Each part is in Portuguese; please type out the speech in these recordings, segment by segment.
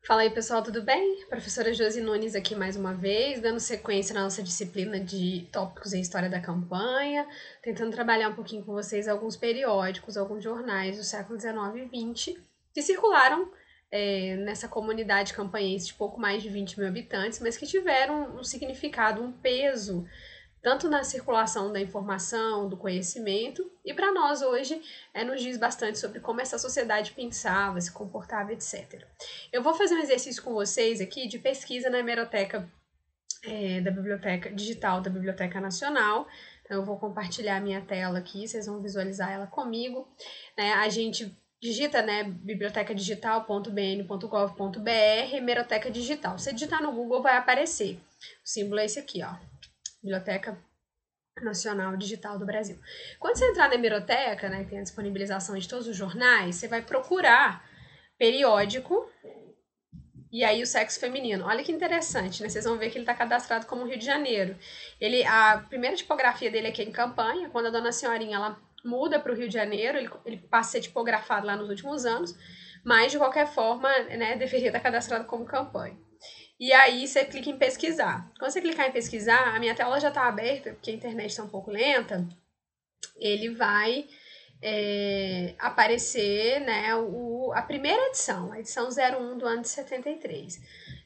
Fala aí, pessoal, tudo bem? Professora Josi Nunes aqui mais uma vez, dando sequência na nossa disciplina de tópicos em História da Campanha, tentando trabalhar um pouquinho com vocês alguns periódicos, alguns jornais do século XIX e XX que circularam nessa comunidade campanhense de pouco mais de 20 mil habitantes, mas que tiveram um significado, um peso tanto na circulação da informação, do conhecimento, e para nós hoje nos diz bastante sobre como essa sociedade pensava, se comportava, etc. Eu vou fazer um exercício com vocês aqui de pesquisa na hemeroteca da Biblioteca Digital da Biblioteca Nacional. Então, eu vou compartilhar a minha tela aqui, vocês vão visualizar ela comigo. A gente digita, bibliotecadigital.bn.gov.br, hemeroteca digital. Se digitar no Google vai aparecer. O símbolo é esse aqui, ó. Biblioteca Nacional Digital do Brasil. Quando você entrar na hemeroteca, né, que tem a disponibilização de todos os jornais, você vai procurar periódico e aí o sexo feminino. Olha que interessante, né? Vocês vão ver que ele está cadastrado como Rio de Janeiro. A primeira tipografia dele aqui é em Campanha, quando a dona Senhorinha ela muda para o Rio de Janeiro, ele passa a ser tipografado lá nos últimos anos, mas de qualquer forma, né, deveria estar cadastrado como Campanha. E aí você clica em pesquisar. Quando você clicar em pesquisar, a minha tela já está aberta, porque a internet está um pouco lenta. Ele vai aparecer, né, a primeira edição, a edição 01 do ano de 73.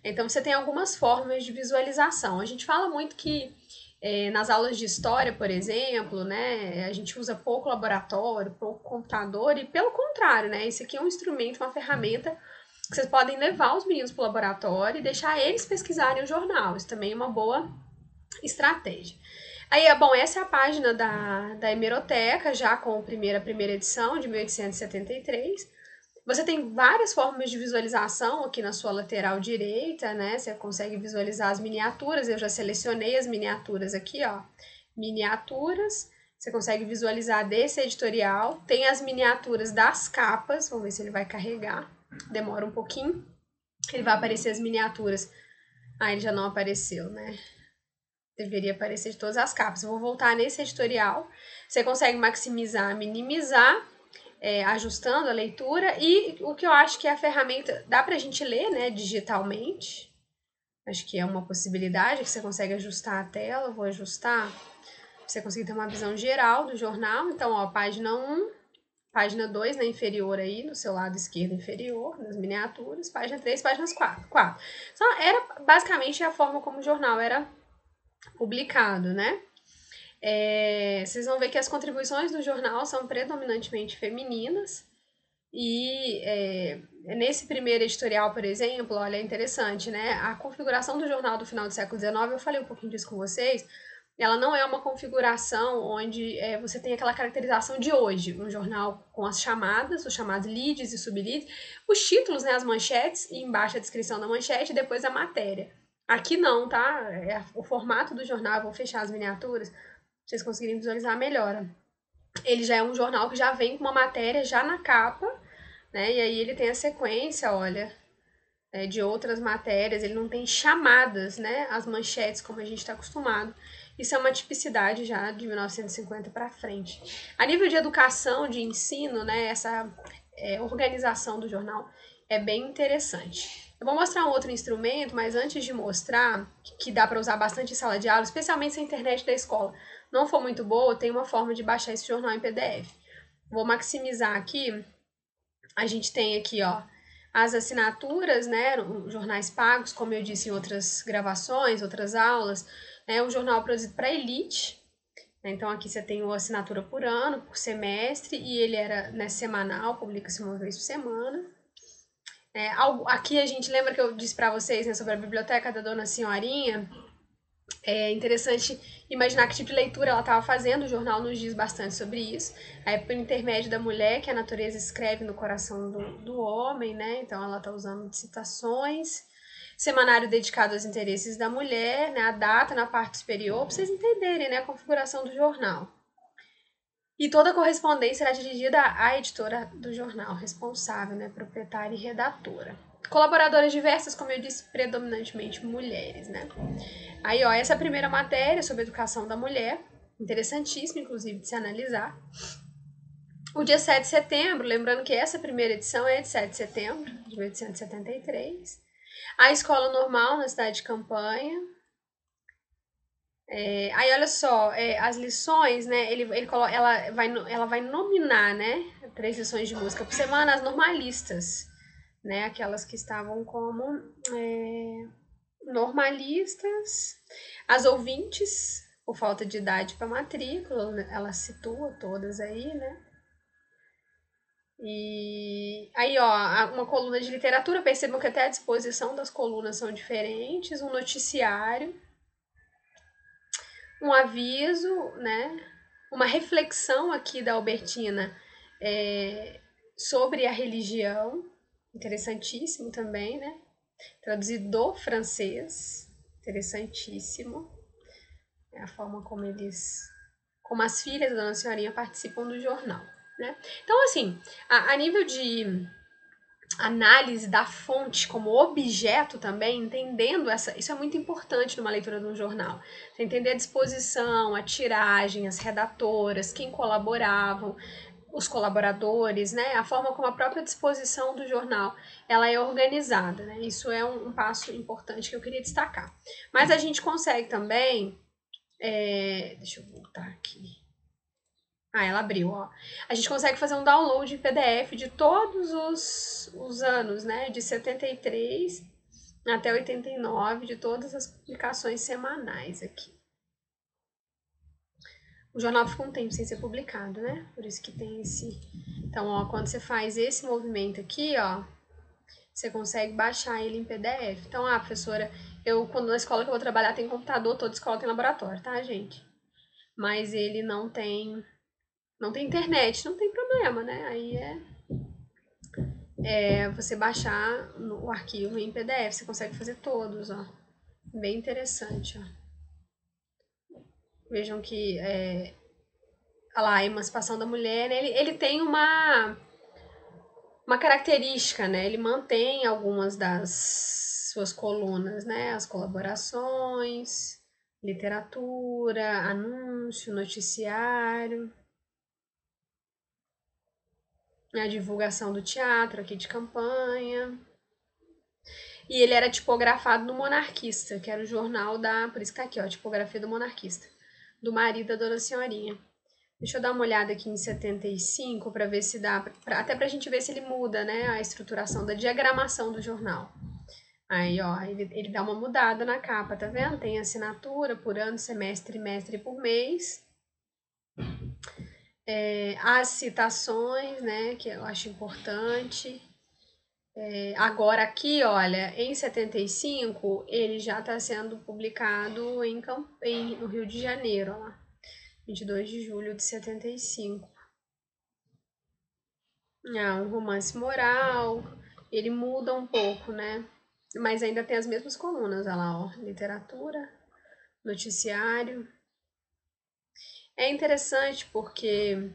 Então você tem algumas formas de visualização. A gente fala muito que nas aulas de história, por exemplo, né, a gente usa pouco laboratório, pouco computador, e pelo contrário, né, isso aqui é um instrumento, uma ferramenta que vocês podem levar os meninos para o laboratório e deixar eles pesquisarem o jornal. Isso também é uma boa estratégia. Aí, bom, essa é a página da hemeroteca, já com a primeira edição, de 1873. Você tem várias formas de visualização aqui na sua lateral direita, né? Você consegue visualizar as miniaturas, eu já selecionei as miniaturas aqui, ó. Miniaturas, você consegue visualizar desse editorial. Tem as miniaturas das capas, vamos ver se ele vai carregar. Demora um pouquinho. Ele vai aparecer as miniaturas. Ah, ele já não apareceu, né? Deveria aparecer de todas as capas. Eu vou voltar nesse editorial. Você consegue maximizar, minimizar, ajustando a leitura. E o que eu acho que é a ferramenta, dá pra gente ler, né, digitalmente. Acho que é uma possibilidade que você consegue ajustar a tela. Eu vou ajustar pra você conseguir ter uma visão geral do jornal. Então, ó, página 1, página 2 na inferior aí, no seu lado esquerdo inferior, nas miniaturas, página 3, páginas 4. Então, era basicamente a forma como o jornal era publicado, né? Vocês vão ver que as contribuições do jornal são predominantemente femininas. E nesse primeiro editorial, por exemplo, olha, é interessante, né? A configuração do jornal do final do século XIX, eu falei um pouquinho disso com vocês, ela não é uma configuração onde você tem aquela caracterização de hoje, um jornal com as chamadas, os chamados leads e subleads, os títulos, né, as manchetes, e embaixo a descrição da manchete e depois a matéria. Aqui não, tá? O formato do jornal, eu vou fechar as miniaturas, pra vocês conseguirem visualizar melhor. Ele já é um jornal que já vem com uma matéria já na capa, né? E aí ele tem a sequência, olha, de outras matérias, ele não tem chamadas, né? As manchetes, como a gente está acostumado. Isso é uma tipicidade já de 1950 para frente. A nível de educação, de ensino, né? Essa organização do jornal é bem interessante. Eu vou mostrar um outro instrumento, mas antes de mostrar, que dá para usar bastante em sala de aula, especialmente se a internet da escola não for muito boa, tem uma forma de baixar esse jornal em PDF. Vou maximizar aqui. A gente tem aqui, ó, as assinaturas, né, jornais pagos, como eu disse em outras gravações, outras aulas, o jornal produzido para elite. Então aqui você tem a assinatura por ano, por semestre, e ele era, né, semanal, publica-se uma vez por semana. Aqui a gente lembra que eu disse para vocês, né, sobre a biblioteca da Dona Senhorinha. É interessante imaginar que tipo de leitura ela estava fazendo, o jornal nos diz bastante sobre isso. É por intermédio da mulher que a natureza escreve no coração do homem, né? Então ela está usando citações. Semanário dedicado aos interesses da mulher, né? A data na parte superior, para vocês entenderem, né, a configuração do jornal. E toda a correspondência era dirigida à editora do jornal, responsável, né, proprietária e redatora. Colaboradoras diversas, como eu disse, predominantemente mulheres, né? Aí, ó, essa é a primeira matéria sobre educação da mulher, interessantíssima, inclusive, de se analisar. O dia 7 de setembro, lembrando que essa primeira edição é de 7 de setembro de 1873. A escola normal na cidade de Campanha. Aí olha só, as lições, né? Ela vai nominar, né? 3 lições de música por semana, as normalistas, né? Aquelas que estavam como normalistas, as ouvintes, por falta de idade para matrícula, ela situa todas aí, né? E aí, ó, uma coluna de literatura, percebam que até a disposição das colunas são diferentes, um noticiário, um aviso, né? Uma reflexão aqui da Albertina sobre a religião, interessantíssimo também, né? Traduzido do francês, interessantíssimo. É a forma como as filhas da Dona Senhorinha participam do jornal, né? Então, assim, a nível de análise da fonte como objeto também, entendendo isso é muito importante numa leitura de um jornal. Você entender a disposição, a tiragem, as redatoras, quem colaboravam, os colaboradores, né? A forma como a própria disposição do jornal ela é organizada, né? Isso é um passo importante que eu queria destacar. Mas a gente consegue também, deixa eu voltar aqui. Ela abriu, ó. A gente consegue fazer um download em PDF de todos os anos, né? De 73 até 89, de todas as publicações semanais aqui. O jornal ficou um tempo sem ser publicado, né? Por isso que tem esse... Então, ó, quando você faz esse movimento aqui, ó, você consegue baixar ele em PDF. Então, professora, quando na escola que eu vou trabalhar tem computador, toda escola tem laboratório, tá, gente? Mas ele não tem internet, não tem problema, né? Aí você baixar o arquivo em PDF, você consegue fazer todos, ó. Bem interessante, ó. Vejam que olha lá, a emancipação da mulher, né? Ele tem uma característica, né? Ele mantém algumas das suas colunas, né? As colaborações, literatura, anúncio, noticiário, a divulgação do teatro aqui de Campanha. E ele era tipografado no Monarquista, que era o jornal por isso que tá aqui, ó, tipografia do Monarquista, do marido da Dona Senhorinha. Deixa eu dar uma olhada aqui em 75 para ver se dá, até pra gente ver se ele muda, né, a estruturação da diagramação do jornal. Aí, ó, ele dá uma mudada na capa, tá vendo? Tem assinatura por ano, semestre, trimestre por mês. As citações, né, que eu acho importante. Agora aqui, olha, em 75, ele já está sendo publicado no Rio de Janeiro, ó, 22 de julho de 75. Um romance moral, ele muda um pouco, né? Mas ainda tem as mesmas colunas, olha lá, ó, literatura, noticiário. É interessante porque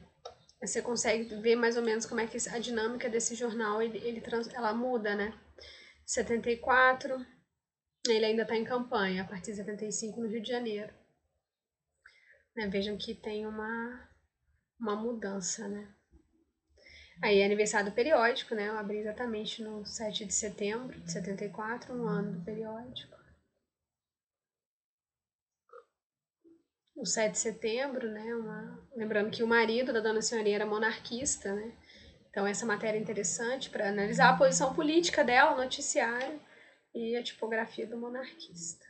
você consegue ver mais ou menos como é que a dinâmica desse jornal ela muda, né? 74, ele ainda está em campanha, a partir de 75 no Rio de Janeiro. Né? Vejam que tem uma mudança, né? Aí é aniversário do periódico, né? Eu abri exatamente no 7 de setembro de 74, um ano do periódico. O 7 de setembro, né? Lembrando que o marido da Dona Senhorinha era monarquista, né? Então essa matéria é interessante para analisar a posição política dela, o noticiário e a tipografia do monarquista.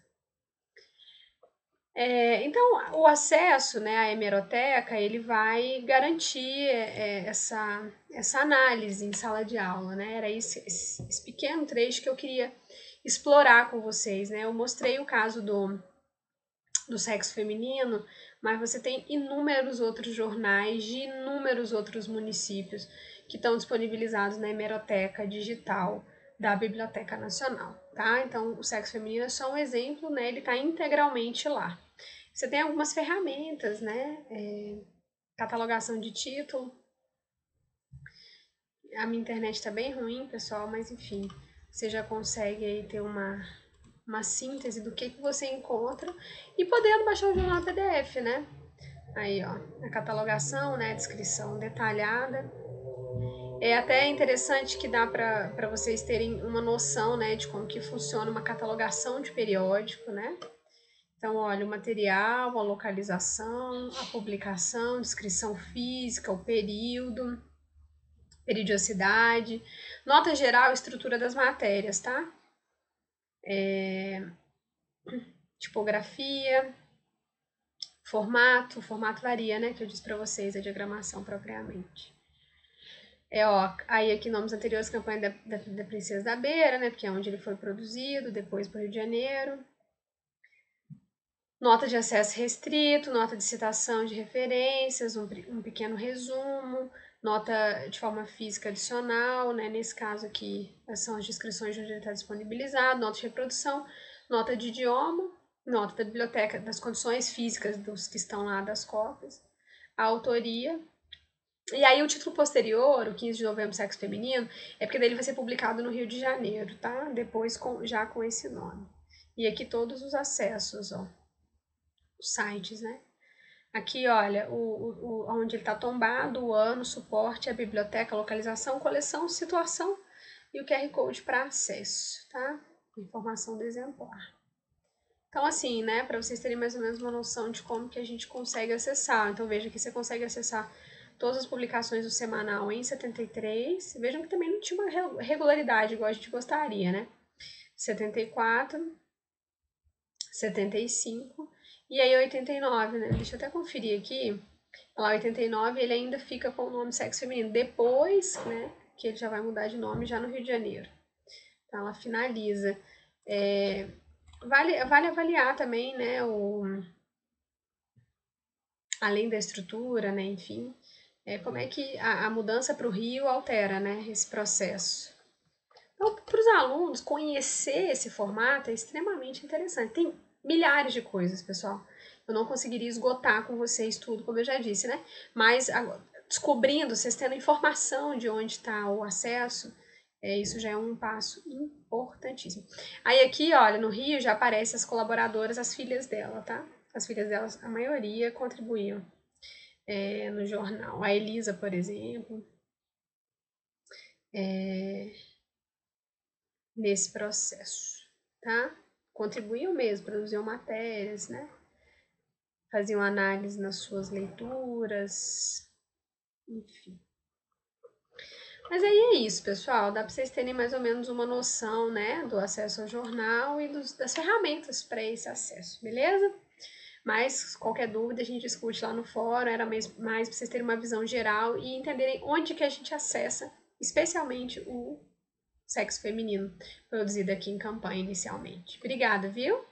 Então, o acesso, né, à hemeroteca, ele vai garantir essa análise em sala de aula, né? Era esse pequeno trecho que eu queria explorar com vocês, né? Eu mostrei o caso do sexo feminino, mas você tem inúmeros outros jornais de inúmeros outros municípios que estão disponibilizados na hemeroteca digital da Biblioteca Nacional, tá? Então, o sexo feminino é só um exemplo, né? Ele está integralmente lá. Você tem algumas ferramentas, né? Catalogação de título. A minha internet está bem ruim, pessoal, mas enfim, você já consegue aí ter uma síntese do que você encontra e podendo baixar o jornal PDF, né? Aí, ó, a catalogação, né? A descrição detalhada. É até interessante que dá para vocês terem uma noção, né, de como que funciona uma catalogação de periódico, né? Então, olha, o material, a localização, a publicação, descrição física, o período, periodicidade, nota geral e estrutura das matérias, tá? Tipografia, formato, o formato varia, né, que eu disse para vocês, a diagramação propriamente. Ó, aí aqui nomes anteriores, campanha da Princesa da Beira, né, porque é onde ele foi produzido, depois para o Rio de Janeiro. Nota de acesso restrito, nota de citação de referências, um pequeno resumo, nota de forma física adicional, né, nesse caso aqui são as descrições de onde ele está disponibilizado, nota de reprodução, nota de idioma, nota da biblioteca, das condições físicas dos que estão lá das cópias, a autoria. E aí o título posterior, o 15 de novembro, sexo feminino, é porque dele vai ser publicado no Rio de Janeiro, tá? Depois já com esse nome. E aqui todos os acessos, ó. Os sites, né? Aqui, olha, onde ele está tombado, o ano, suporte, a biblioteca, a localização, coleção, situação e o QR Code para acesso, tá? Informação do exemplar. Então, assim, né, para vocês terem mais ou menos uma noção de como que a gente consegue acessar. Então, veja que você consegue acessar todas as publicações do semanal em 73. Vejam que também não tinha uma regularidade igual a gente gostaria, né? 74, 75 e aí 89, né? Deixa eu até conferir aqui. Lá 89 ele ainda fica com o nome sexo feminino. Depois, né, que ele já vai mudar de nome já no Rio de Janeiro. Então ela finaliza. Vale avaliar também, né, além da estrutura, né, enfim, como é que a mudança para o Rio altera, né, esse processo. Então, para os alunos, conhecer esse formato é extremamente interessante. Tem milhares de coisas, pessoal. Eu não conseguiria esgotar com vocês tudo, como eu já disse, né? Mas descobrindo, vocês tendo informação de onde está o acesso, isso já é um passo importantíssimo. Aí aqui, olha, no Rio já aparecem as colaboradoras, as filhas dela, tá? As filhas delas, a maioria contribuíam no jornal. A Elisa, por exemplo, nesse processo, tá? Contribuíam mesmo, produziam matérias, né? Faziam análise nas suas leituras, enfim. Mas aí é isso, pessoal. Dá para vocês terem mais ou menos uma noção, né, do acesso ao jornal e das ferramentas para esse acesso, beleza? Mas qualquer dúvida a gente discute lá no fórum, era mais para vocês terem uma visão geral e entenderem onde que a gente acessa, especialmente o sexo feminino, produzido aqui em campanha inicialmente. Obrigada, viu?